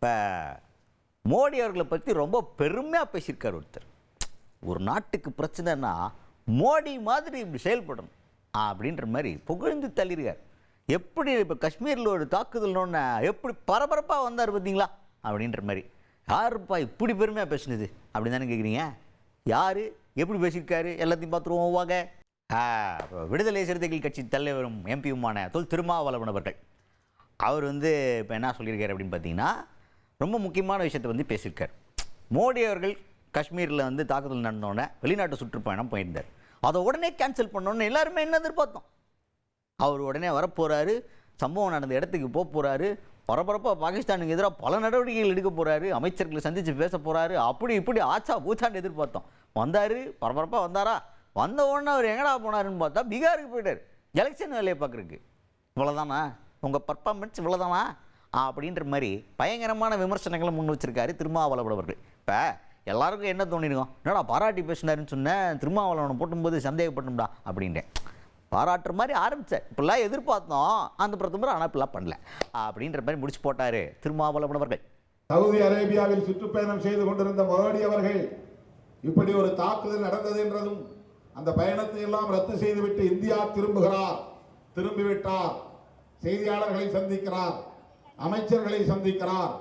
இப்போ மோடி அவர்களை பற்றி ரொம்ப பெருமையாக பேசியிருக்கார் ஒருத்தர். ஒரு நாட்டுக்கு பிரச்சனைனா மோடி மாதிரி இப்படி செயல்படணும் அப்படின்ற மாதிரி புகழ்ந்து தள்ளியிருக்கார். எப்படி இப்போ காஷ்மீரில் ஒரு தாக்குதல்னோன்னு எப்படி பரபரப்பாக வந்தார் பார்த்தீங்களா அப்படின்ற மாதிரி. யாருப்பா இப்படி பெருமையாக பேசுனது அப்படின்னு தானே கேட்குறீங்க? யார் எப்படி பேசியிருக்காரு எல்லாத்தையும் பார்த்துருவோம் வாங்க. விடுதலை சிறுத்தைகள் கட்சி தலைவரும் எம்பியுமான திருமாவளவன் அவர்கள் அவர் இப்போ என்ன சொல்லியிருக்காரு அப்படின்னு பார்த்தீங்கன்னா, ரொம்ப முக்கியமான விஷயத்தை பேசியிருக்கார். மோடி அவர்கள் காஷ்மீரில் தாக்குதல் நடந்தோடனே வெளிநாட்டு சுற்றுப்பயணம் போயிருந்தார். அதை உடனே கேன்சல் பண்ணோன்னு எல்லாருமே என்ன எதிர்பார்த்தோம். அவர் உடனே வரப்போகிறாரு, சம்பவம் நடந்த இடத்துக்கு போகிறாரு, பரபரப்பாக பாகிஸ்தானுக்கு எதிராக பல நடவடிக்கைகள் எடுக்க போகிறாரு, அமைச்சர்களை சந்தித்து பேச போகிறாரு, அப்படி இப்படி ஆச்சா பூச்சான்னு எதிர்பார்த்தோம். வந்தார், பரபரப்பாக வந்தாரா? வந்த உடனே அவர் எங்கடா போனாருன்னு பார்த்தா பீகாருக்கு போயிட்டார் எலெக்ஷன் வேலையை பார்க்குறதுக்கு. இவ்வளோதானா உங்கள் பர்ஃபார்மன்ஸ், இவ்வளோதானா அப்படின்ற மாதிரி பயங்கரமான விமர்சனங்களை முன் வச்சிருக்காரு திருமாவளவன் அவர்கள். இப்போ எல்லாருக்கும் என்ன தோணிருக்கோம், என்னடா பாராட்டி பேசினாருன்னு சொன்னேன், திருமாவளவனை போட்டும்போது சந்தேகப்பட்டோம்டா அப்படின்ட்டு பாராட்டுற மாதிரி ஆரம்பித்தார். இப்படிலாம் எதிர்பார்த்தோம், அந்த பிரதமர் ஆனால் இப்படிலாம் பண்ணல அப்படின்ற மாதிரி முடிச்சு போட்டார் திருமாவளவன் அவர்கள். சவுதி அரேபியாவில் சுற்றுப்பயணம் செய்து கொண்டிருந்த மோடி அவர்கள் இப்படி ஒரு தாக்குதல் நடந்தது என்றதும் அந்த பயணத்தை எல்லாம் ரத்து செய்துவிட்டு இந்தியா திரும்புகிறார். திரும்பிவிட்டார், செய்தியாளர்களை சந்திக்கிறார், அமைச்சர்களை சந்திக்கிறார்.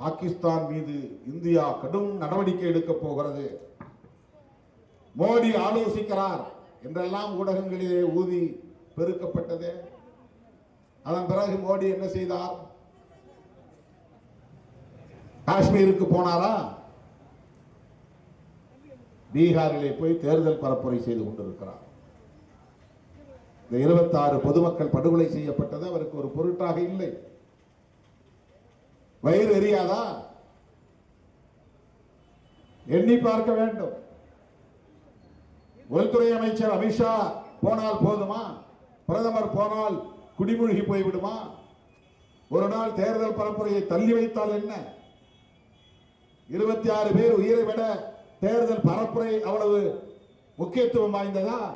பாகிஸ்தான் மீது இந்தியா கடும் நடவடிக்கை எடுக்கப் போகிறது, மோடி ஆலோசிக்கிறார் என்றெல்லாம் ஊடகங்களிலே ஊதி பெருக்கப்பட்டது. அதன் பிறகு மோடி என்ன செய்தார்? காஷ்மீருக்கு போனாரா? பீகாரிலே போய் தேர்தல் பரப்புரை செய்து கொண்டிருக்கிறார். இந்த 26 பொதுமக்கள் படுகொலை செய்யப்பட்டது அவருக்கு ஒரு பொருட்டாக இல்லை. வயிறு எரியாதா? எண்ணி பார்க்க வேண்டும். உள்துறை அமைச்சர் அமித்ஷா போனால் போதுமா? பிரதமர் போனால் குடிமூழ்கி போய்விடுமா? ஒரு நாள் தேர்தல் பரப்புரையை தள்ளி வைத்தால் என்ன? 26 பேர் உயிரை விட தேர்தல் பரப்புரை அவ்வளவு முக்கியத்துவம் வாய்ந்ததா?